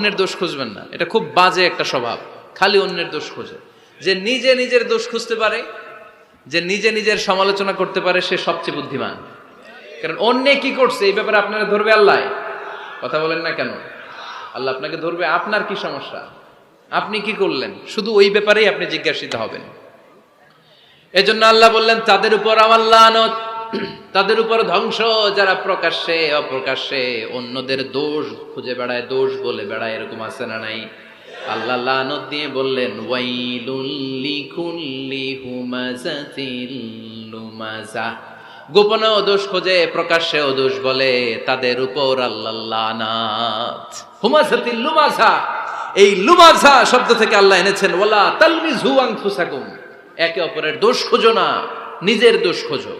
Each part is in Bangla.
অন্যের দোষ খুঁজবেন না, এটা খুব বাজে একটা স্বভাব। খালি অন্যের দোষ খোঁজে। যে নিজে নিজের দোষ খুঁজতে পারে, যে নিজে নিজের সমালোচনা করতে পারে, সে সবচেয়ে বুদ্ধিমান। কারণ অন্যে কি করছে এই ব্যাপারে আপনারা ধরবে আল্লাহ। কথা বলেন না কেন? আল্লাহ আপনাকে ধরবে। আপনার কি সমস্যা, আপনি কি করলেন, শুধু ওই ব্যাপারেই আপনি জিজ্ঞাসিত হবেন। এজন্য আল্লাহ বললেন, তাদের উপর আমার লানত, তাদের উপর ধ্বংস, যারা প্রকাশ্যে অপ্রকাশ্যে অন্যদের দোষ খুঁজে বেড়ায়, দোষ বলে বেড়ায়। এরকম আছে না নাই? আল্লাহ লানত দিয়ে বললেন, ওয়াইলুল লিকুল্লি হুমাযাতিল লুমাযা। গোপনেও দোষ খোঁজে, প্রকাশ্যেও দোষ বলে, তাদের উপর আল্লাহ লানাত। হুমাযাতিল লুমাযা, এই লুমাযা শব্দ থেকে আল্লাহ এনেছেন ওয়ালা তালমিযু আনফুসাকুম। একে অপরের দোষ খোঁজো না, নিজের দোষ খোঁজো,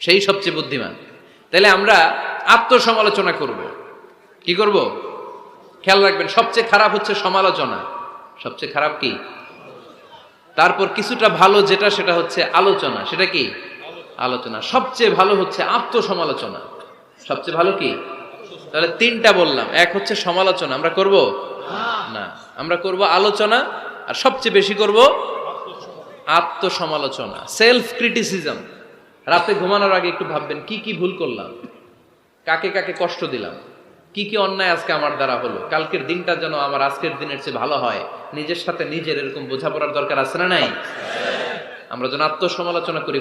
সেই সবচেয়ে বুদ্ধিমান। তাহলে আমরা আত্মসমালোচনা করব। কি করব? খেয়াল রাখবেন, সবচেয়ে খারাপ হচ্ছে সমালোচনা। সবচেয়ে খারাপ কি? তারপর কিছুটা ভালো যেটা, সেটা হচ্ছে আলোচনা। সেটা কি? আলোচনা। সবচেয়ে ভালো হচ্ছে আত্মসমালোচনা। সবচেয়ে ভালো কি? তাহলে তিনটা বললাম। এক হচ্ছে সমালোচনা, আমরা করব না, আমরা করব আলোচনা। আর সবচেয়ে বেশি করব আত্মসমালোচনা, সেলফ ক্রিটিসিজম। রাতে ঘুমানোর আগে একটু ভাববেন, কি কি ভুল করলাম, কাকে কাকে কষ্ট দিলাম, কি কি অন্যায় আজকে আমার দ্বারা হলো, কালকের দিনটা যেন আমার আজকের দিনের চেয়ে ভালো হয়। নিজের সাথে নিজের এরকম বোঝাপড়ার দরকার আছে না নাই? আমরা যেন আত্মসমালোচনা করি।